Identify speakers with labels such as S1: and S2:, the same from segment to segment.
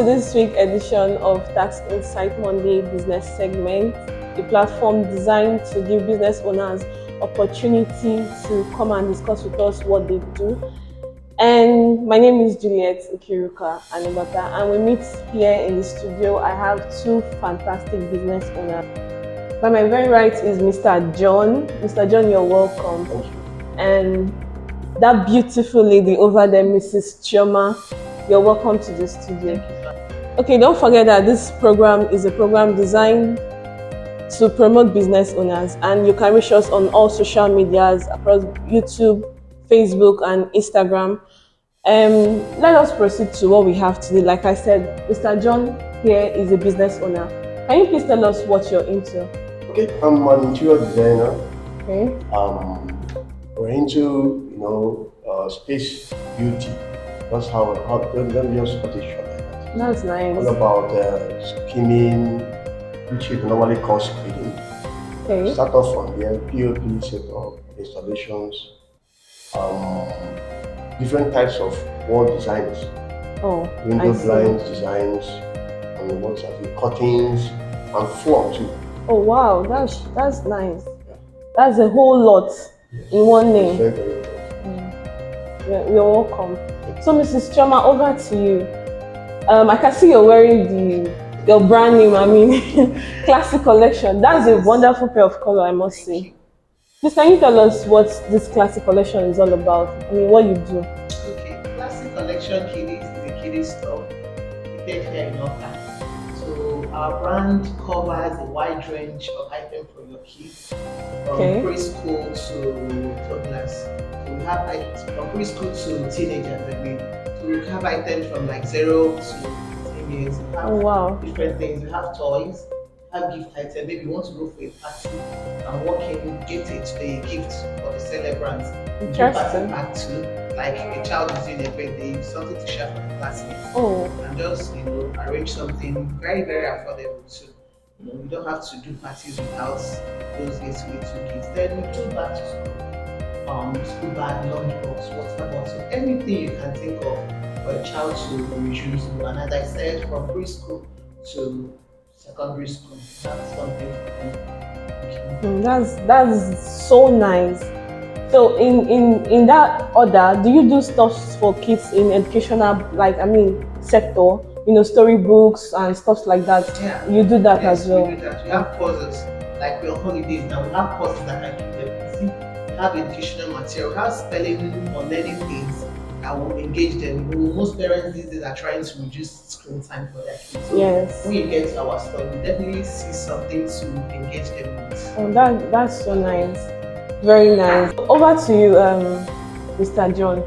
S1: to this week's edition of Tax Insight Monday Business Segment, a platform designed to give business owners opportunity to come and discuss with us what they do. And my name is Juliet Ikiruka Anambra, and we meet here in the studio. I have two fantastic business owners. By my very right is Mr. John. Mr. John, you're welcome.
S2: Thank you.
S1: And that beautiful lady over there, Mrs. Chioma, you're welcome to the studio. Okay, don't forget that this program is a program designed to promote business owners, and you can reach us on all social medias across YouTube, Facebook, and Instagram. Let us proceed to what we have today. Like I said, Mr. John here is a business owner. Can you please tell us what you're into?
S2: Okay, I'm an interior designer.
S1: Okay.
S2: We're into space beauty. That's how let me just put it short like that.
S1: That's nice.
S2: All about skimming, which we normally call screening.
S1: Okay.
S2: Start off from there, POP setup, installations, different types of wall designs.
S1: Oh,
S2: Window blinds designs, and what have you, curtains, and floor too.
S1: Oh wow, that's nice. Yeah. That's a whole lot in one name.
S2: Very, very good.
S1: You're welcome. So Mrs. Chioma, over to you. I can see you're wearing your brand name, classic collection. That's a wonderful pair of color, I must say. Please, can you tell us what this classic collection is all about? What you do?
S3: Okay, classic collection Kiddies is a Kiddies store located here in Anambra. So our brand covers a wide range of items for your kids, from preschool to toddlers. So we have items from preschool to teenagers. So we have items from like 0 to 15 years. We have different things. We have toys, we have gift items. Maybe you want to go for a party and walk in, get a gift for the celebrants.
S1: Interesting.
S3: Party pack too. Like a child is doing a birthday, something to share for the classmates. And just arrange something very, very affordable too. You don't have to do parties without those gifts with 2 kids. Then we do back to school. School bag, lunchbox, water bottle, anything you can think of for a child to use. And as I said, from preschool to secondary school, that's something.
S1: That's so nice. So in that order, do you do stuff for kids in educational sector? Storybooks and stuff like that.
S3: Yeah.
S1: You do that as well.
S3: We do that. We have courses, like we're on holidays now. We have courses that can keep them busy. We have educational material. We have spelling or learning things that will engage them. Most parents these days are trying to reduce screen time for their kids. So when you get to our store, we definitely see something to engage them with.
S1: Oh, that's so nice. Very nice. Over to you, Mr. John.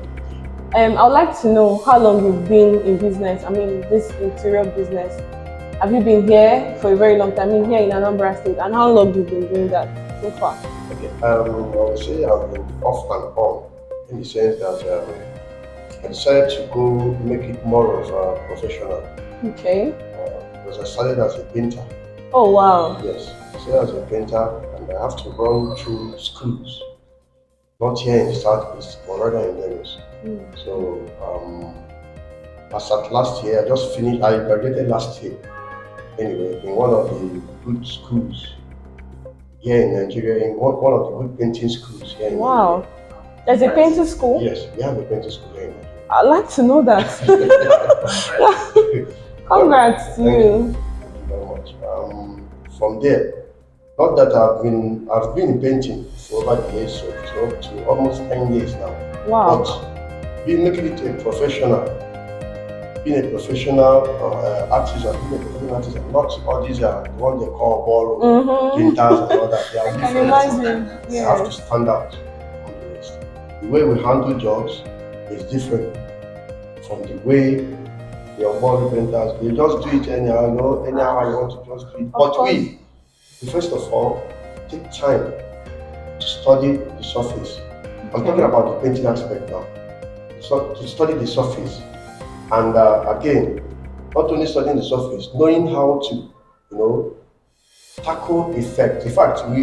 S1: I would like to know how long you've been in business. This interior business. Have you been here for a very long time? Here in Anambra State, and how long you've been doing that so far?
S2: Okay. I would say I've been off and on, in the sense that I decided to go make it more of a professional.
S1: Okay.
S2: Because I started as a painter.
S1: Oh wow.
S2: Yes, I started as a painter, and I have to run through schools, not here in the Southeast, but rather in Lagos. So, as at last year, I just finished. I graduated last year. Anyway, in one of the good schools here in Nigeria, in one of the good painting schools here in Nigeria.
S1: There's a painting school?
S2: Yes, we have a painting school here in Nigeria.
S1: I'd like to know that. Congrats to you.
S2: Thank you very much. From there, not that I've been in painting for over the years, so to almost 10 years now.
S1: Wow.
S2: But making it a professional, being a professional artist and being a professional artist, and not all these are the ones they call ballroom painters and all that. They are different. You have to stand out on the rest. The way we handle jobs is different from the way your ballroom painters. They just do it anyhow, anyhow you want to just do it. But we first of all take time to study the surface. I'm talking about the painting aspect now. So to study the surface, and again, not only studying the surface, knowing how to, tackle effect. In fact, some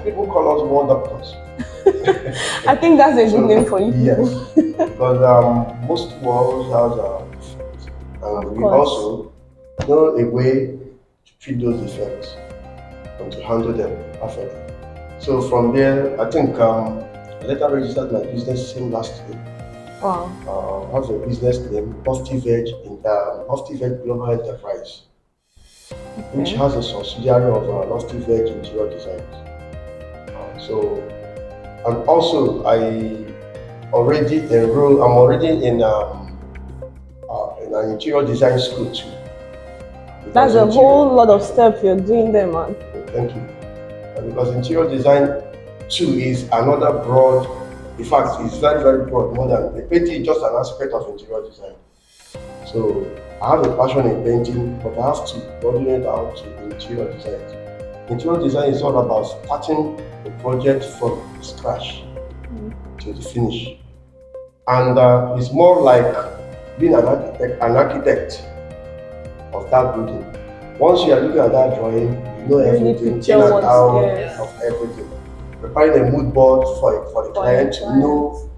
S2: people call us wall doctors.
S1: I think that's a good name for you.
S2: Yes, because most walls have And we
S1: course.
S2: also know a way to treat those defects and to handle them perfectly. So from there, I think I later registered my business name last year.
S1: Wow.
S2: I have a business name, Loft Verge, Loft Verge Global Enterprise, which
S1: Okay.
S2: has a subsidiary of Loft Verge Interior Design. So, and also I already enrolled. I'm already in an interior design school too.
S1: That's a whole lot of steps you're doing there, man.
S2: Thank you. Because interior design too is another broad. In fact, it's very, very broad. More than painting is just an aspect of interior design. So I have a passion in painting, but I have to broaden it out to interior design. Interior design is all about starting a project from scratch to the finish, and it's more like being an architect of that building. Once you are looking at that drawing, you know everything in and out of everything. Preparing a mood board for the client to know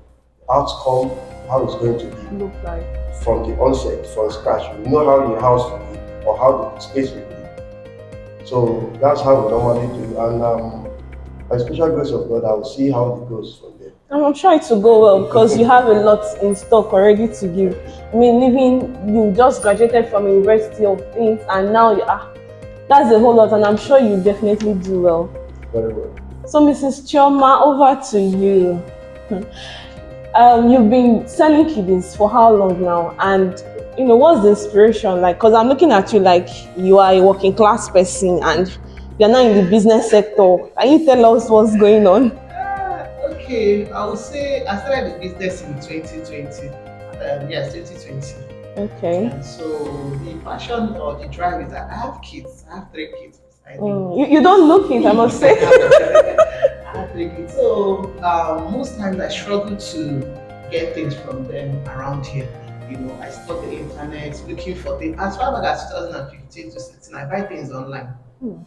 S2: outcome, how it's going to be
S1: look like
S2: from the onset, from scratch. You know how your house will be or how the space will be. So that's how we normally do. And by special grace of God, I will see how it goes from there.
S1: I'm sure it will go well because you have a lot in stock already to give. I mean, you just graduated from University of Things and now you are. That's a whole lot, and I'm sure you definitely do well.
S2: Very well.
S1: So, Mrs. Chioma, over to you. You've been selling Kiddies for how long now? And what's the inspiration like? Because I'm looking at you like you are a working class person and you're now in the business sector. Can you tell us what's going on?
S3: Okay, I would say I started the business in 2020. Yes, 2020.
S1: Okay.
S3: And so the passion or the drive is that I have kids. I have 3 kids.
S1: You don't look it, I must say.
S3: I have 3 kids. So most times I struggle to get things from them around here. I stalk the internet looking for things. As far back as 2015 to 16, I buy things online,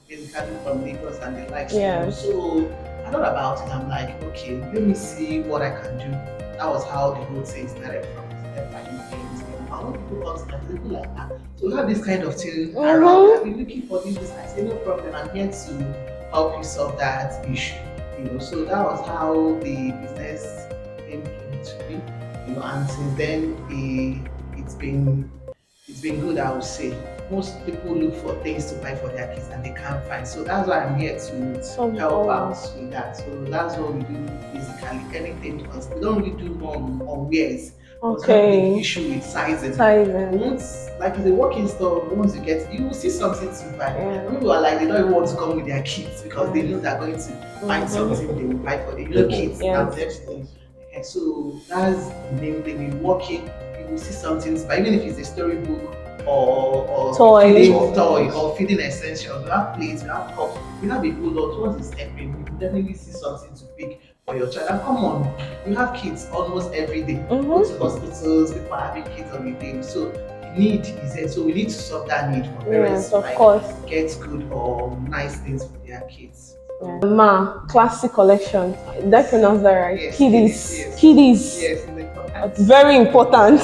S3: basically from Lagos and the likes.
S1: Yeah.
S3: So I thought about it. I'm like, okay, let me see what I can do. That was how the whole thing started from. Buying things. When people come to my people like that, so we have this kind of thing around. I've been looking for this. I say no problem. I'm here to help you solve that issue. So that was how the business came to be. And since then it's been good. I would say most people look for things to buy for their kids and they can't find. So that's why I'm here to help out with that. So that's what we do basically. Anything because we don't really do on wears.
S1: Okay.
S3: The issue with sizing.
S1: Once,
S3: like it's a walking store, once you will see something to buy. People are like they don't even want to come with their kids because they know they're going to find something they will buy for the kids. So that's the main thing. You walk in, you will see something to buy, even if it's a storybook or feeding toy or feeding essentials. We have plates, we have cups, we have a whole lot. Once it's stepping, you will definitely see something to pick for your child. And come on, you have kids almost every day. Go to hospitals, people are having kids on the day. So the need is there. So we need to solve that need for parents to get good or nice things for their kids.
S1: Classic collection. Did I pronounce that right?
S3: Yes,
S1: Kiddies.
S3: Yes,
S1: it's very important.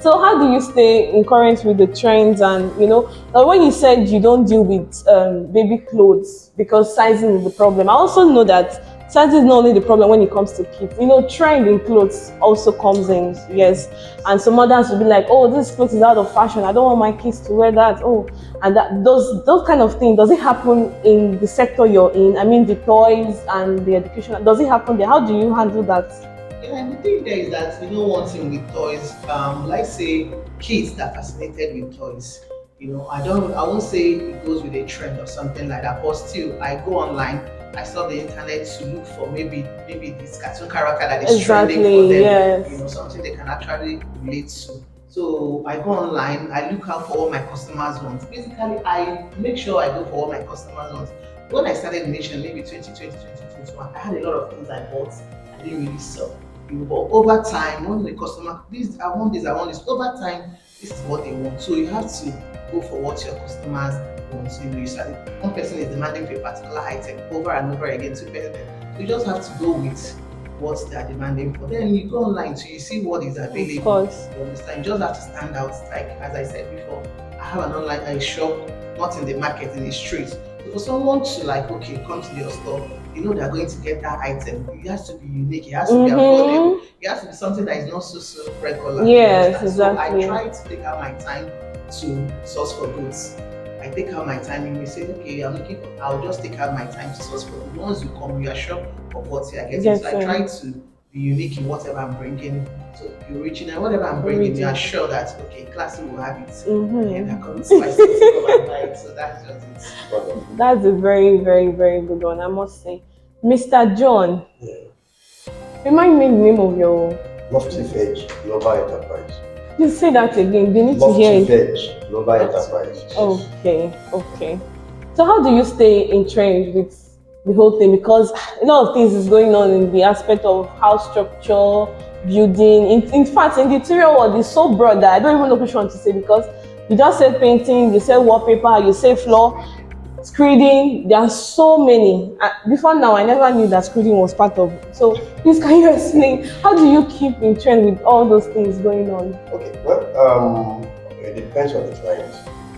S1: So how do you stay in current with the trends? And like when you said you don't deal with baby clothes because sizing is the problem, I also know that size is not only the problem when it comes to kids. Trend in clothes also comes in, yes. And some mothers will be like, oh, this clothes is out of fashion. I don't want my kids to wear that. Oh, and those kind of things. Does it happen in the sector you're in? I mean, the toys and the education. Does it happen there? How do you handle that?
S3: Yeah, the thing there is that one thing with toys. Like say kids that are fascinated with toys. I won't say it goes with a trend or something like that, but still, I go online. I saw the internet to look for maybe this cartoon character that is trending for them.
S1: Yes.
S3: Something they can actually relate to. So I go online, I look out for what my customers want. Basically, I make sure I go for what my customers want. When I started the nation, maybe 2020, 2021, I had a lot of things I bought I didn't really sell. But over time, when the customer, I want this, over time, this is what they want. So you have to go for what your customers want. One person is demanding for a particular item over and over again, 2 person. So you just have to go with what they are demanding for. Then you go online so you see what is available.
S1: Of course.
S3: You understand? You just have to stand out. Like as I said before, I have an online shop, not in the market, in the street. So for someone to like, okay, come to your store, you know they're going to get that item. It has to be unique. It has to be affordable. It has to be something that is not so regular.
S1: Yes, exactly.
S3: So I try to take out my time to source for goods. I take out my time and we say, okay, I'll just take out my time to source for goods. Once you come, you are sure of what you are getting.
S1: Yes,
S3: so I try to be unique in whatever I'm bringing. So the original, whatever I'm bringing, you are sure that, okay, classy will have it. And they're coming to my store to come and buy it. So that's just it.
S1: That's a very, very, very good one, I must say. Mr. John, remind me the name of your...
S2: Loft Verge Global Enterprise.
S1: Please say that again. They need to hear
S2: Loft
S1: it.
S2: Verge Global Enterprise.
S1: Okay. So how do you stay in trend with the whole thing? Because a lot of things is going on in the aspect of house structure, building. In fact, in the interior world is so broad that I don't even know which one to say, because you just say painting, you say wallpaper, you say floor, screeding. There are so many. Before now, I never knew that screeding was part of it. So please, can you explain, how do you keep in trend with all those things going on?
S2: Okay, well, it depends on the client.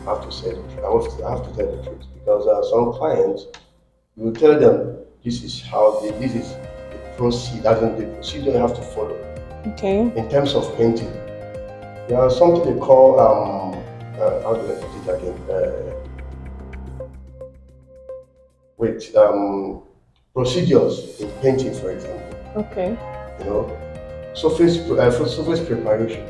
S2: I have to say the truth. I have to tell the truth, because some clients, you will tell them this is the procedure you have to follow.
S1: Okay.
S2: In terms of painting, there are something they call how do I put it again? Procedures in painting, for example.
S1: Okay.
S2: You know, surface preparation.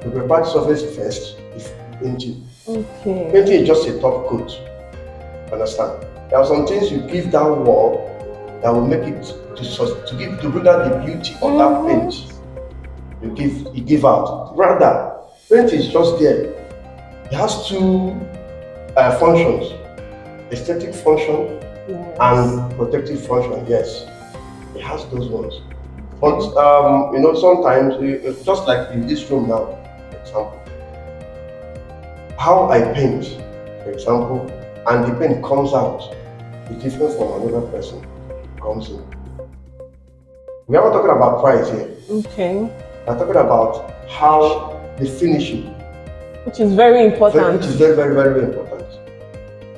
S2: You prepare the surface first if painting.
S1: Okay.
S2: Painting is just a top coat. Understand? There are some things you give that wall that will make it to bring out the beauty of that paint. You give out. Rather, paint is just there. It has two functions: aesthetic function and protective function. Yes, it has those ones. But sometimes, just like in this room now, for example, how I paint, for example, and the paint comes out is different from another person comes in. We are not talking about price here.
S1: Okay.
S2: We are talking about how the finishing,
S1: which is very important.
S2: Which is very, very, very important.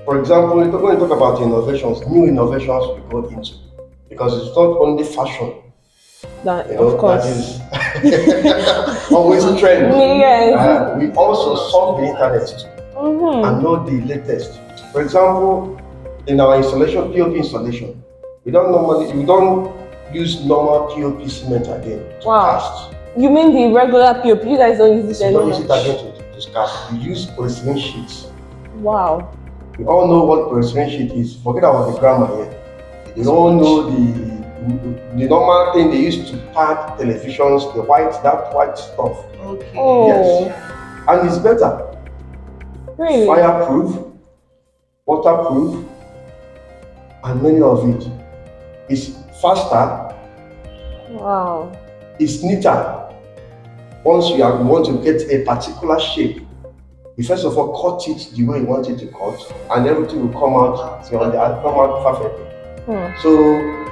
S2: For example, when you talk about innovations, new innovations we go into, because it's not only fashion.
S1: Of course.
S2: That is always trend.
S1: Yes.
S2: We also solve the internet and know the latest. For example, in our installation, POP installation, we don't use normal POP cement again to cast.
S1: You mean the regular POP? You guys don't use it anymore?
S2: We don't use it again to cast. We use polyethylene sheets.
S1: Wow.
S2: We all know what polyethylene sheet is. Forget about the grammar here. We all know the normal thing they used to pad televisions, that white stuff.
S3: Okay.
S1: Oh.
S2: Yes. And it's better.
S1: Really?
S2: Fireproof, waterproof, and many of it. It's faster.
S1: Wow.
S2: It's neater. Once you want to get a particular shape, you first of all cut it the way you want it to cut, and everything will come out perfectly. So,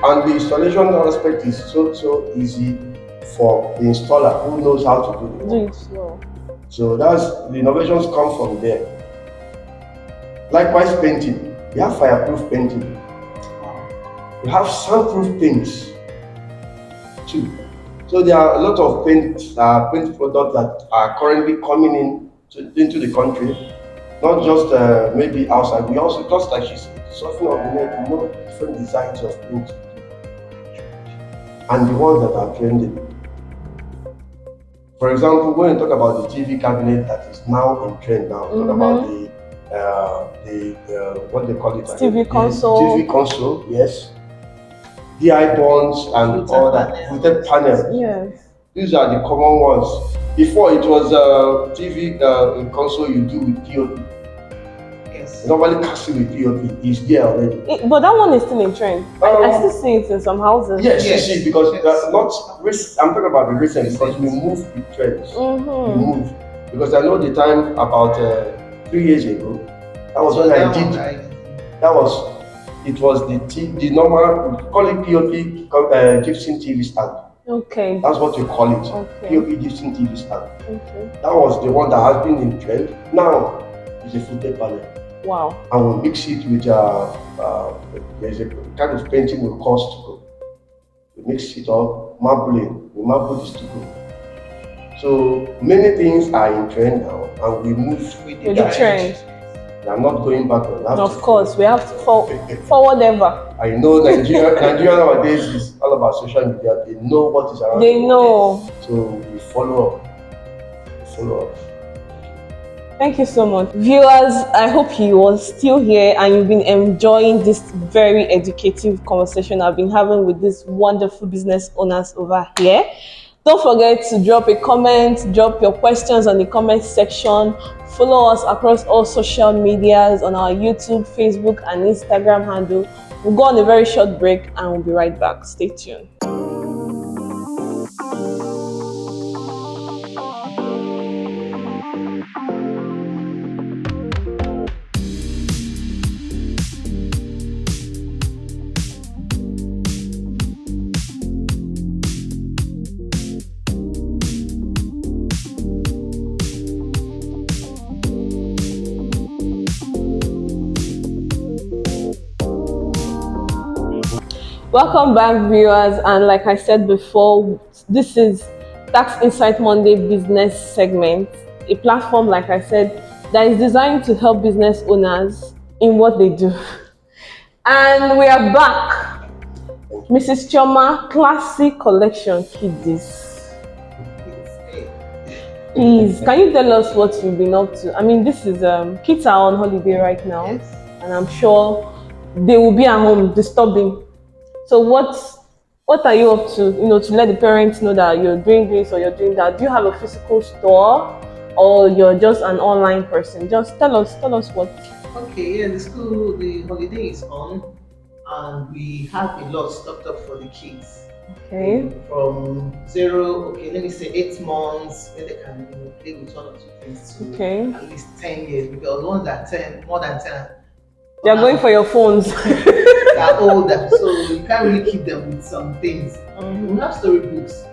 S2: and the installation aspect is so easy for the installer who knows how to do it. So the innovations come from there. Likewise, painting. We have fireproof painting. We have soundproof paints too. So there are a lot of paint products that are currently coming into the country, not just maybe outside. We also, just like she said, something of the net, we know different designs of paint and the ones that are trending. For example, when you talk about the TV cabinet that is now in trend now, talk about the what they call it?
S1: TV console.
S2: TV console, yes. DI bonds and all that, fluted panels.
S1: Yes.
S2: These are the common ones. Before it was TV console you do with POP.
S3: Yes.
S2: Normally casting with POP is there already.
S1: But that one is still in trend. I still see it in some houses.
S2: Yes, you see, because I'm talking about the recent, because we move with trends. We move. Because I know the time about 3 years ago, that was when I did. That was It was the normal, we call it POP, Gibson TV stand.
S1: Okay.
S2: That's what we call it.
S1: Okay.
S2: POP Gibson TV stand.
S1: Okay.
S2: That was the one that has been in trend. Now it's a footed panel.
S1: Wow.
S2: And we mix it with there's a kind of painting we call stucco. We mix it up, marbling. We marble the stucco. So many things are in trend now, and we move
S1: with the trend.
S2: I'm not going backward.
S1: Of course, we have to forward ever.
S2: I know Nigeria nowadays is all about social media. They know what is around.
S1: They know.
S2: So we follow up.
S1: Thank you so much. Viewers, I hope you are still here and you've been enjoying this very educative conversation I've been having with these wonderful business owners over here. Don't forget to drop a comment, drop your questions on the comment section. Follow us across all social medias on our YouTube, Facebook, and Instagram handle. We'll go on a very short break and we'll be right back. Stay tuned. Welcome back, viewers, and like I said before, this is Tax Insight Monday business segment, a platform, like I said, that is designed to help business owners in what they do. And we are back. Mrs. Chioma, Classic Collection Kiddies. Please, can you tell us what you've been up to? I mean, this is kids are on holiday right now,
S3: Yes.
S1: and I'm sure they will be at home disturbing. So what are you up to? To let the parents know that you're doing this or you're doing that. Do you have a physical store, or you're just an online person? Just tell us what.
S3: Okay, yeah, the holiday is on, and we have a lot stocked up for the kids.
S1: Okay.
S3: From 0, let me say 8 months, where they can play with one or two things, to at least 10 years, because ones that 10, more than 10,
S1: they're going for your phones.
S3: They're older, so you can't really keep them with some things. We have storybooks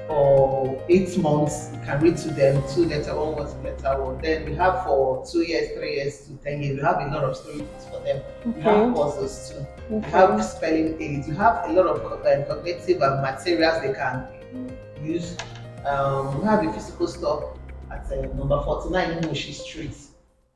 S3: for 8 months, you can read to them, 2 letter 1 was letter 1. Then we have for 2 years, 3 years to 10 years, we have a lot of storybooks for them. We have puzzles too. We have spelling aids. We have a lot of cognitive materials they can use. We have a physical store at number 49 Mushi Street,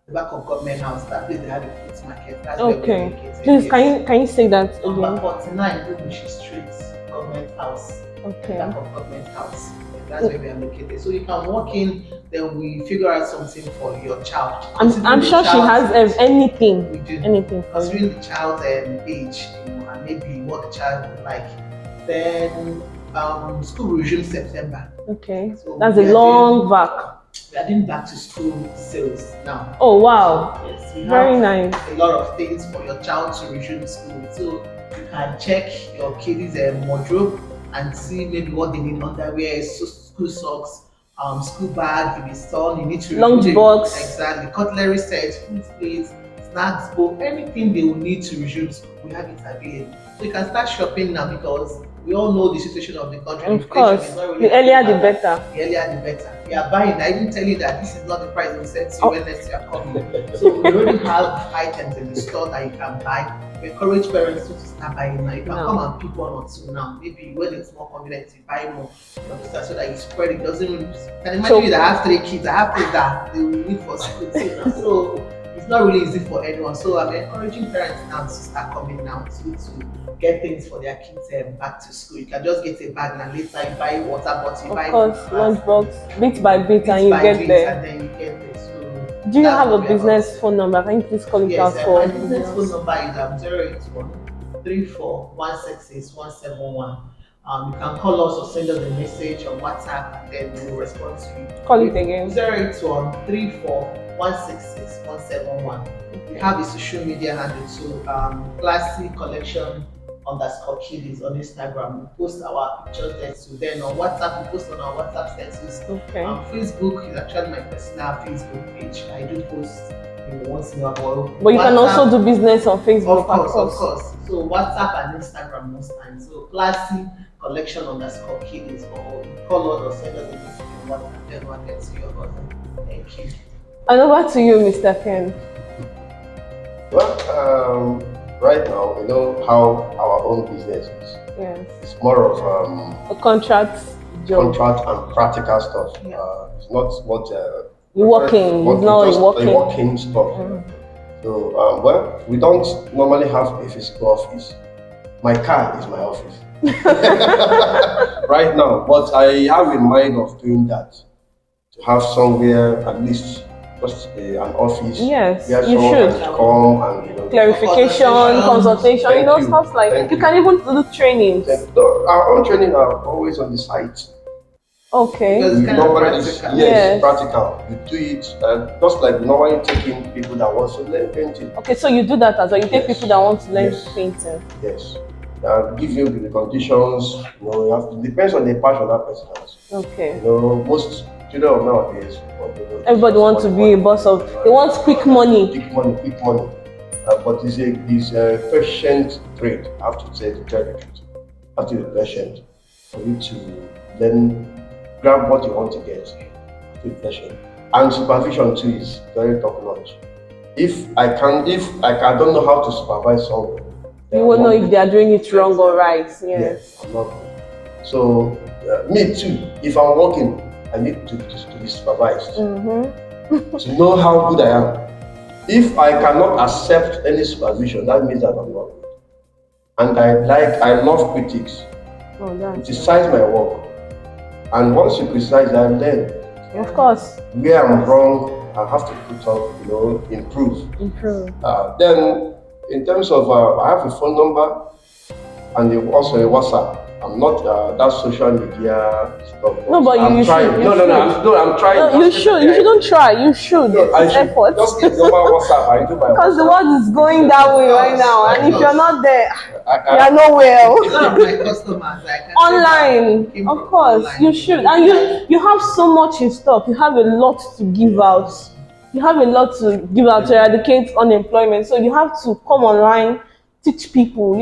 S3: the back of Government House. That place they have a fruit market. That's where we're located.
S1: Please, can you say that again?
S3: Number 49 Mushi Street, Government House.
S1: Okay.
S3: Back of Government House. That's where we are located. So you can walk in, then we figure out something for your child.
S1: I'm sure she has anything.
S3: We do.
S1: Anything for you.
S3: Considering the child's age, and maybe what the child would like. Then school will resume September.
S1: Okay.
S3: So
S1: that's a long vac.
S3: We are doing back to school sales now.
S1: Oh wow.
S3: So, yes, we
S1: very
S3: have
S1: nice.
S3: A lot of things for your child to resume school. So you can check your kids' wardrobe and see maybe what they need: underwear, school socks, school bag. If it's torn, you need to
S1: lunch box.
S3: Exactly. Cutlery set, food plates, snacks bowl, anything they will need to resume school, we have it available. So you can start shopping now, because we all know the situation of the country.
S1: Of course, the earlier the better.
S3: The earlier the better. We are buying. I didn't tell you that this is not the price we set to you when next you are coming. So we already have items in the store that you can buy. We encourage parents to start buying now. You can come and pick 1 or 2 now. Maybe when it's more convenient, you buy more. You understand? So that you spread it. Doesn't really. Can imagine that I have 3 kids. I have things that they will need for school too. So it's not really easy for anyone. So I'm encouraging parents now to start coming now to get things for their kids back to school. You can just get a bag and later you buy water bottle, you buy
S1: lunch box, bit by bit, and you get there.
S3: And then you get there. So
S1: do you have a business phone number? Can you please call it out for?
S3: My business phone number is 081 34 166 171. You can call us or send us a message on WhatsApp, and then we will respond to you.
S1: Call it again.
S3: 081 34 166 171. We have a social media handle too, Classic Collection _Kiddies on Instagram. We post our pictures there too. Then on WhatsApp, we post on our WhatsApp status.
S1: Okay.
S3: Facebook is actually my personal Facebook page. I do post once in a while.
S1: But you can also do business on Facebook,
S3: of course. So WhatsApp and Instagram most times. So classy collection underscore kiddies, or you call us or send us a message on WhatsApp, then we'll get to your order. Thank you.
S1: And over to you, Mr. Ken.
S2: Well, right now, we know how our own business is.
S1: Yes.
S2: It's more of
S1: a contract job.
S2: Contract and practical stuff.
S3: Yeah.
S2: It's not what
S1: you're working. It's not
S2: just
S1: working.
S2: Working stuff. So, well, we don't normally have a physical office. My car is my office right now, but I have in mind of doing that, to have somewhere at least just an office.
S1: Yes,
S2: where
S1: you
S2: someone
S1: should.
S2: can come and
S1: clarification, consultation, stuff like that. You can even do trainings.
S2: Our own training are always on the site.
S1: Okay.
S2: Yes, practical. You do it just like normally taking people that want to learn painting.
S1: Okay, so you do that as well. You take people that want to learn painting.
S2: Yes. Give you the conditions. It depends on the passion that person has.
S1: Okay.
S2: Most children nowadays.
S1: Everybody wants to be a boss of. They want quick money.
S2: Quick money. But it's a patient trade. I have to say the truth. You have to be patient for you to then grab what you want to get. Be patient. And supervision too is very top notch. If I don't know how to supervise someone,
S1: you won't know if they are doing it wrong or right. Yes,
S2: I'm not. So me too. If I'm working, I need to be supervised to know how good I am. If I cannot accept any supervision, that means that I'm not good. And I love critics. Criticize my work. And once you criticize, I learn.
S1: Of course.
S2: Where I'm wrong, I have to put up, improve. Then, in terms of, I have a phone number and also a WhatsApp. I'm not that social media stuff.
S1: No, but
S2: I'm trying. I'm trying.
S1: No, you should. You shouldn't try. You should. It's effort.
S2: Just get over WhatsApp. I do my
S1: because the world is going that way right now, and if you're not there, you are nowhere.
S3: A lot of my customers,
S1: online, of course, you should. And you have so much in stock. You have a lot to give out. You have a lot to give out to eradicate unemployment. So you have to come online, teach people.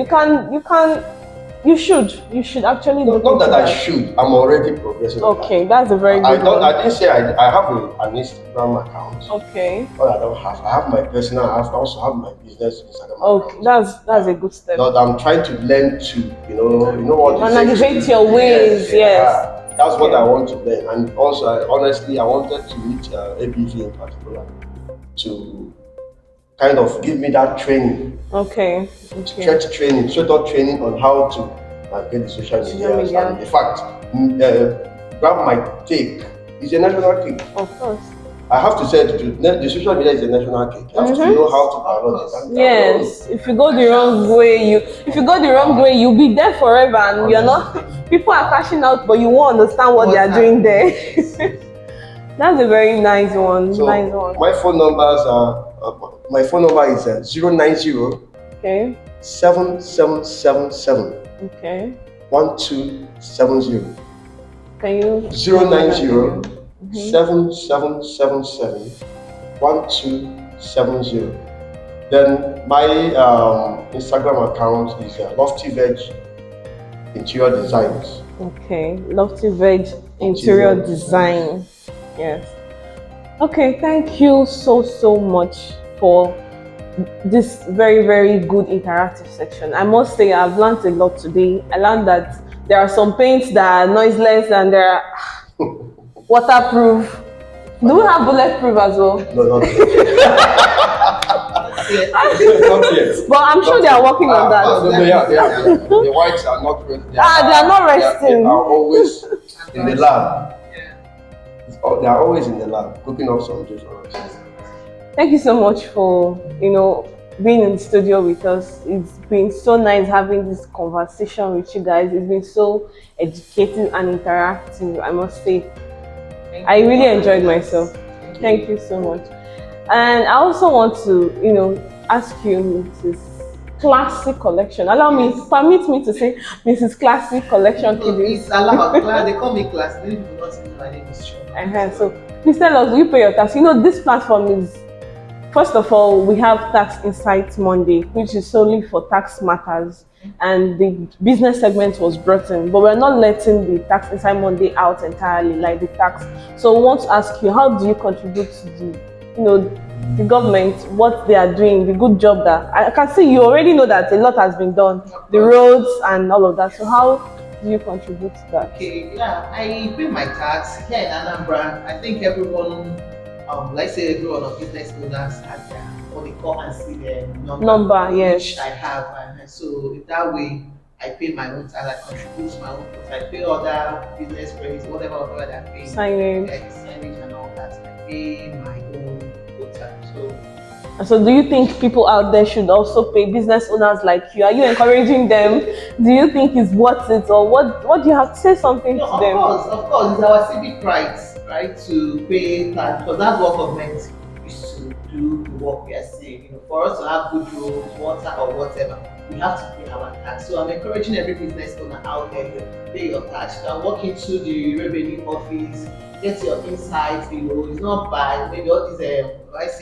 S1: You should actually look
S2: not that I should. I'm already progressing.
S1: Okay, that's a very good one.
S2: I didn't say I have an Instagram account.
S1: Okay.
S2: But I don't have. I have my personal. I also have my business Instagram
S1: account. Okay, that's a good step.
S2: But I'm trying to learn to, what.
S1: Navigate your ways. Yes.
S2: That's what I want to learn. And also, I wanted to meet ABV in particular to kind of give me that training.
S1: Okay.
S2: Straight up training on how to get the social media. And in fact, grab my take. It's a national cake.
S1: Of course.
S2: I have to say the social media is a national cake. You have to know how to promote it.
S1: Yes. If you go the wrong way, you'll be there forever, and you're not. People are cashing out, but you won't understand what they are doing there. That's a very nice one.
S2: So my phone numbers are. My phone number is 090.
S1: Okay.
S2: 7777.
S1: Okay.
S2: 1270.
S1: Can you?
S2: 090 7777 1270. Then my Instagram account is Loft Verge Interior Designs.
S1: Okay, Loft Verge Interior Design. Yes. Okay, thank you so much for this very, very good interactive section. I must say I've learned a lot today. I learned that there are some paints that are noiseless and there are waterproof. Do we have bulletproof as well?
S2: No, not yet. Not yet.
S1: But I'm sure they are working on that.
S2: Yeah. The whites are not resting.
S1: They are not resting.
S2: They are always in the lab. They are always in the lab cooking up some juice for us.
S1: Thank you so much for being in the studio with us. It's been so nice having this conversation with you guys. It's been so educative and interactive, I must say. I really enjoyed myself. Thank you so much. And I also want to, ask you, Mrs. Classic Collection. Permit me to say Mrs. Classic Collection Kiddies.
S3: It's allowed. They call me Class. Many people don't know my name is Shona.
S1: So please tell us, do you pay your tax? This platform is First of all, we have Tax Insights Monday, which is solely for tax matters, and the business segment was brought in. But we're not letting the Tax Insight Monday out entirely, like the tax. So we want to ask you, how do you contribute to the government, what they are doing, the good job that I can see you already know that a lot has been done, the roads and all of that. So how do you contribute to that?
S3: Okay, yeah, I pay my tax here in Anambra. I think everyone, let's say everyone of business owners has their what they call and see their number,
S1: yes.
S3: Which I have, and so that way I pay my own tax. I contribute to my own tax. I pay other business credits, whatever they're paying, signage and all that. I pay my own quota.
S1: So do you think people out there should also pay, business owners like you? Are you encouraging them? Do you think it's worth it, or what do you have to say something to them?
S3: Of course, it's our civic rights, right, to pay tax, because that's what government is to do the work we are saying. For us to have good roads, water, or whatever, we have to pay our tax. So I'm encouraging every business owner out there to pay your tax. You can walk into the revenue office, get your insights. It's not bad. Maybe all these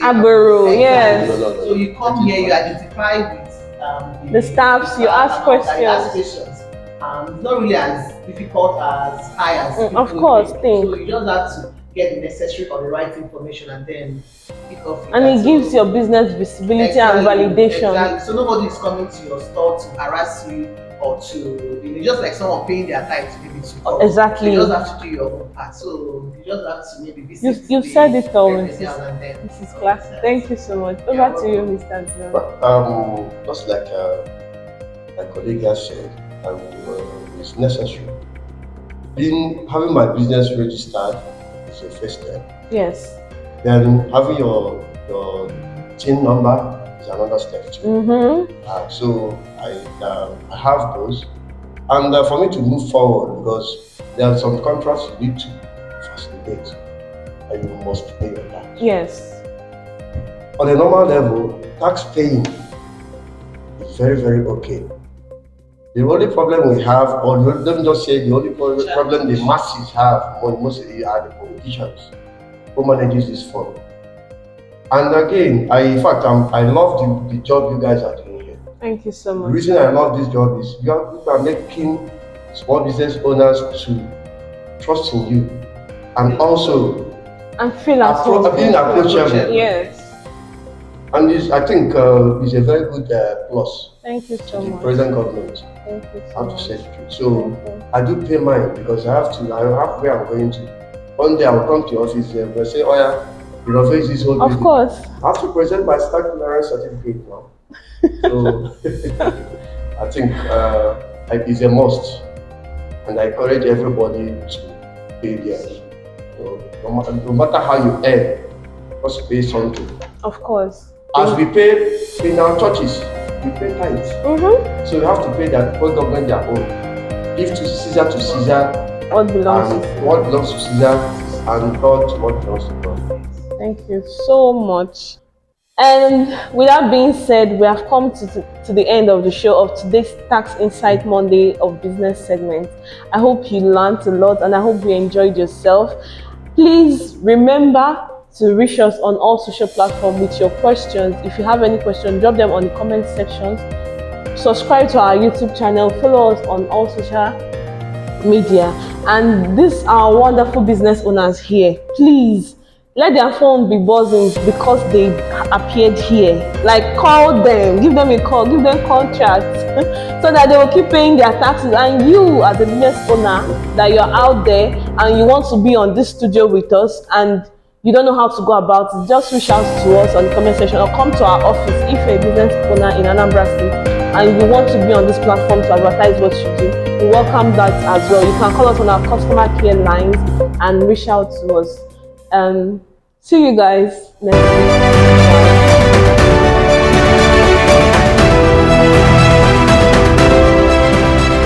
S1: Agbero, yes.
S3: So you come here, you identify with
S1: the staffs, you ask questions.
S3: It's not really as difficult as high as
S1: of course,
S3: so you just have to get the necessary or the right information and then pick up.
S1: And it gives your business visibility and validation.
S3: Exactly. So nobody is coming to your store to harass you or to just like someone paying their time to give it to you.
S1: Exactly.
S3: You just have to do your own part. So you just have to maybe visit.
S1: You've said it all, Mrs. Classic. Thank you so much. Over to you, Mr. John.
S2: Just like my colleague has said, it's necessary. Having my business registered is the first step.
S1: Yes.
S2: Then having your TIN number is another step too. So I have those, and for me to move forward, because there are some contracts you need to facilitate, and you must pay your tax.
S1: Yes.
S2: On a normal level, tax paying is very, very okay. The only problem we have, or let me just say, the only problem the masses have, mostly are the politicians who manages this fund. And again, I love the job you guys are doing here.
S1: Thank you so much.
S2: The reason I love this job is you are making small business owners to trust in you, and also
S1: feel
S2: being approachable.
S1: Yes.
S2: And this, I think, is a very good plus.
S1: Thank you so much.
S2: The present government.
S1: Thank you so
S2: I have
S1: much.
S2: to say the truth. So I do pay mine because I have where I'm going to. One day I'll come to your office and say, oh yeah, face this whole
S1: building. Of course.
S2: I have to present my staff clearance certificate now. So I think it's a must. And I encourage everybody to pay theirs. So no matter how you earn, just pay something.
S1: Of course.
S2: As we pay in our churches, we pay tithes. So we have to pay that whole government their own. Give to Caesar,
S1: what belongs
S2: to Caesar, and God what belongs to God.
S1: Thank you so much. And with that being said, we have come to the end of the show of today's Tax Insight Monday of Business segment. I hope you learned a lot and I hope you enjoyed yourself. Please remember to reach us on all social platforms with your questions. If you have any questions, drop them on the comment section. Subscribe to our YouTube channel, follow us on all social media. And these are wonderful business owners here. Please let their phone be buzzing because they appeared here. Like, call them, give them a call, give them contracts so that they will keep paying their taxes. And you, as a business owner, that you're out there and you want to be on this studio with us and you don't know how to go about it, just reach out to us on the comment section or come to our office if you're a business owner in Anambra State and you want to be on this platform to advertise what you do. We welcome that as well. You can call us on our customer care lines and reach out to us. See you guys next week. Bye.